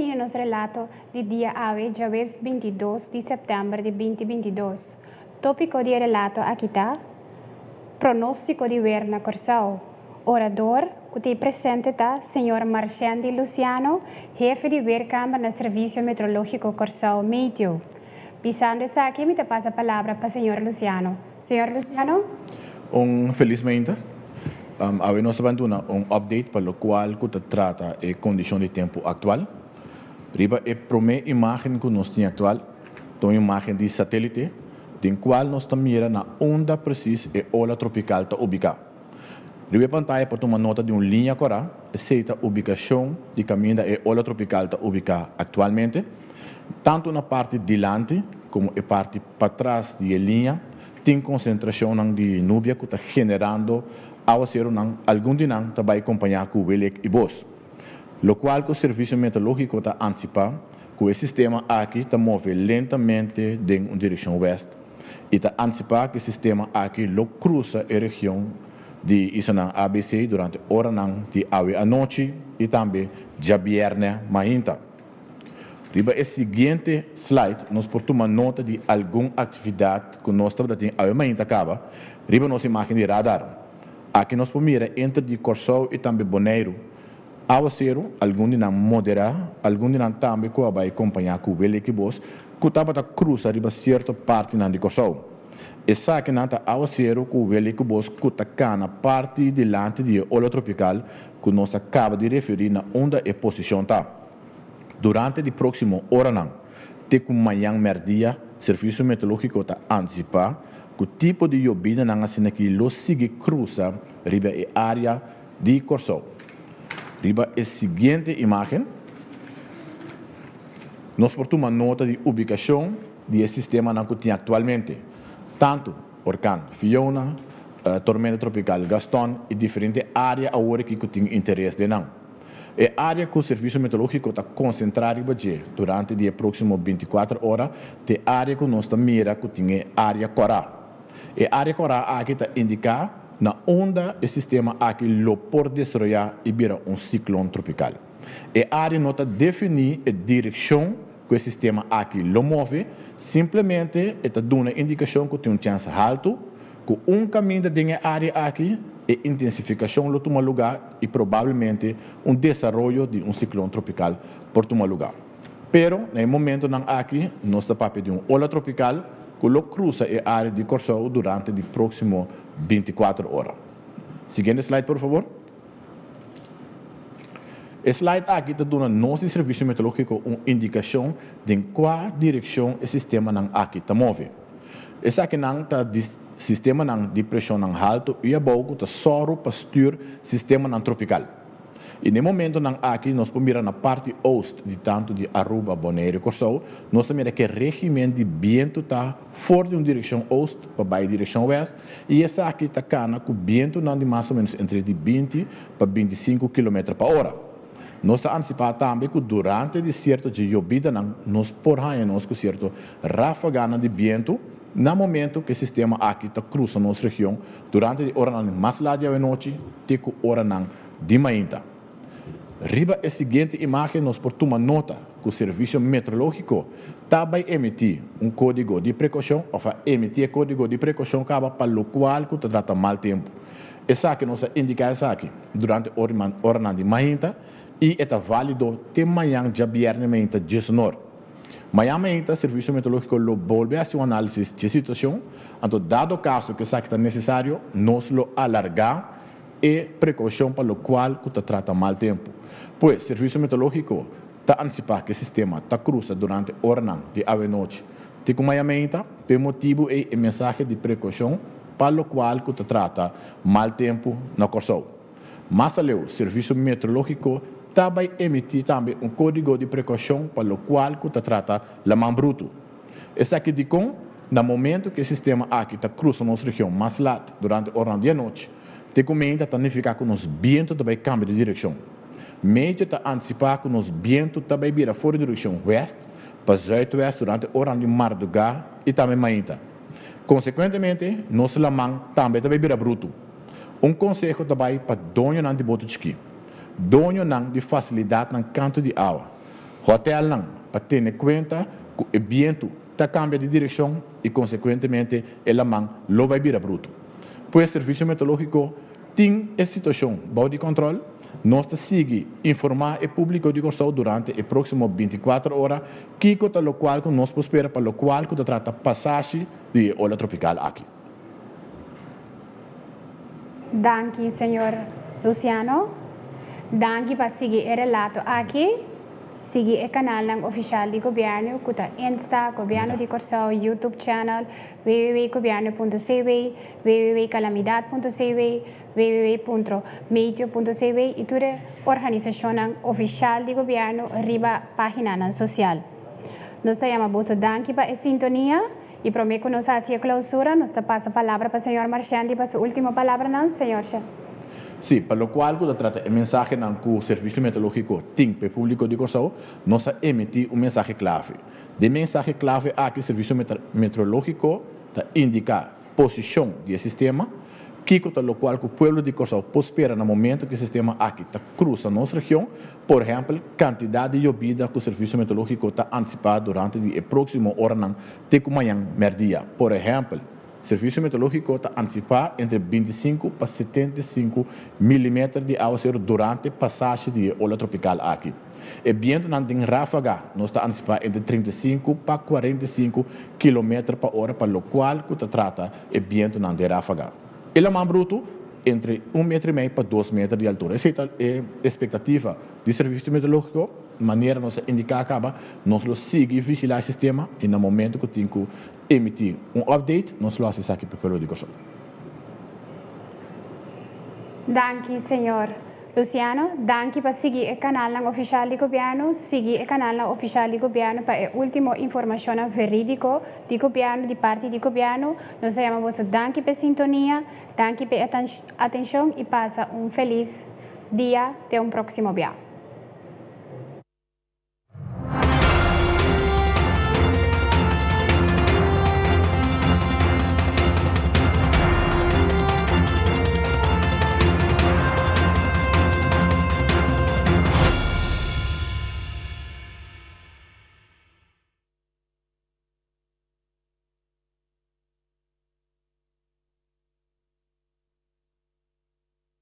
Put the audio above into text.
Bem-vindo ao nosso relato de dia AVE, jueves 22 de setembro de 2022. Tópico de relato aqui está: pronóstico de Werna Corsao. Orador que te presente está Sr. Marchandi Luciano, jefe de Weerkamer no Serviço Meteorológico Corsao Meteo. Pisando esta aqui, me te passa a palavra para o Sr. Luciano. Sr. Luciano? Felizmente, nós estamos update para o qual que trata a condição de tempo atual. Riba a primeira imagem que nós temos atual, é uma imagem de satélite, em qual nós estamos mirando na onda precisa e ola tropical está ubicada. Riba a pantalla para tomar nota de uma linha coral, aceita a ubicação de caminho da ola tropical está ubicada atualmente, tanto na parte de diante como na parte para trás da linha, tem concentração de nuvem que está generando ao ser algum dinam também acompanhar com o e voz. Lo qual o serviço meteorológico está antecipa que o sistema aqui está move lentamente em direção oeste e está antecipa que o sistema aqui lo cruza a região de Isanang ABC durante a hora de ave à noite e também de viernes mainta. Riba a seguinte slide, nós portamos nota de alguma atividade que nós estamos tendo a mainta acaba. Riba nossa imagem de radar. Aqui nós podemos ver entre de Corsao e também Bonaire. Ao ser algum dinam moderado, algum dinam também que vai acompanhar com o equipos, que estava a cruzar riba certa parte de Corsao. Essa aqui não está ao ser com o equipos que está na parte delante de ola tropical que nós acaba de referir na onda e posição tá. Durante a próxima hora não, tem como manhã merdia, serviço meteorológico está antecipar que o tipo de llovida não assim que lo sigue cruza riba a área de Corsao. Riba a seguinte imagem, nós portamos nota de ubicação do sistema que tem atualmente, tanto orcão Fiona, tormenta tropical Gaston e diferentes áreas agora que tem interesse de não. A área que o serviço meteorológico está concentrado durante as próximas 24 horas, é a área que nós mira que tem área coral. A área coral aqui está indicada na onda do sistema aqui lo por destruir e vira ciclone tropical. A área não está definir a direção que o sistema aqui lo move, simplesmente está dando uma indicação que tem chance alto, que caminho da área aqui e intensificação lo toma lugar e provavelmente desenvolvimento de ciclone tropical por tomar lugar. Pero, no momento não aqui, nós estamos de ola tropical que lo cruza a área de Corsao durante as próximas 24 horas. Seguinte slide, por favor. O slide aqui está dando nosso serviço meteorológico uma indicação de qual direção o sistema não aqui está move. Esse aqui não está sistema de pressão alto e a boca está só para styr sistema tropical. E no momento aqui nós podemos mirar na parte oeste de tanto de Aruba, Bonaire e Corsao, nós também que o regime de vento está fora de uma direção oeste para a direção oeste e essa aqui está cana com o vento de mais ou menos entre de 20 para 25 km por hora. Nós estamos antecipando também que durante de certo de llovida nós porramos com certo ráfaga de vento no momento que o sistema aqui está cruzando nossa região durante a hora mais lá de noite até a hora de manhã. Riba a seguinte imagem, nós portamos nota que o serviço meteorológico também emitir código de precaução, ou emitir código de precaução para o qual que trata mal tempo. Essa aqui nós indica essa aqui durante a hora de manhã e é válido até manhã de viernes de 19. Manhã o serviço meteorológico lo volve a uma análise de situação, então dado o caso que isso aqui está necessário, nós lo alargar e precaução para o qual que trata mal tempo. Pois, o serviço meteorológico está antecipando que o sistema está cruza durante a hora de ave noite. Tem como aumenta, por motivo e mensagem de precaução para o qual que trata mal tempo na Corsao. Mas o serviço meteorológico também emitir também código de precaução para o qual que trata la man bruto. Esse aqui de no momento que o sistema aqui está cruzando nossa região mais lá durante a hora de noite, te comenta significa que nos ventos também cambiam de direção. Médio está antecipar que nos ventos também vira fora de direção oeste para zuidwest durante a hora de madrugada e também manhã. Consequentemente, nosso lamang também vira bruto. Conselho também para dono de boto de esqui. Dono de facilidade no canto de água. Hotel não, para ter em conta que o viento está cambia de direção e, consequentemente, ela man lo vai virar bruto. Pois o serviço meteorológico tem essa situação, de controle, nós seguimos informar o público de Corsão durante as próximas 24 horas, que é o qual nós esperamos para o qual que trata passagem de onda tropical aqui. Danke, senhor Luciano. Danke para seguir o relato aqui. Siga o canal oficial do governo, que está Insta, Governo de Corsão, YouTube channel, www.governo.cv, www.calamidade.cv, www.medio.cv e toda organização oficial do governo arriba página social. Nós chamamos danke para a sintonia e prometo que nós fazemos a clausura, nós passa a palavra para o senhor Marchandi para a sua última palavra, não, senhor? Sim, para o qual que trata a mensagem que o Serviço Meteorológico tem para o público de Corsão, nós emitimos mensagem clave. De mensagem clave aqui o Serviço Meteorológico indica a posição do sistema, que é o qual que o povo de Corsão espera no momento que o sistema aqui cruza a nossa região, por exemplo, quantidade de llovida que o Serviço Meteorológico está antecipado durante a próxima hora de amanhã, meio-dia. Por exemplo, o Serviço Meteorológico está antecipado entre 25 para 75 milímetros de água durante a passagem de onda tropical aqui. E viento não tem ráfaga, nós está antecipado entre 35 para 45 km por hora, para o qual que trata o viento não tem ráfaga. Ele é mais bruto, entre 1,5 metro para 2 metros de altura. Essa é a expectativa do Serviço Meteorológico, maneira nós indicar acaba, nós seguimos vigilar o sistema e no momento que tem que emitir update, nós lo fazemos aqui para o povo de Corsão. Danke, senhor Luciano. Danke para seguir o canal oficial do governo, seguir o canal oficial do governo para a última informação verídica do governo, de parte do governo. Nós chamamos danke pela sintonia, danke pela atenção e passa feliz dia. Até próximo dia.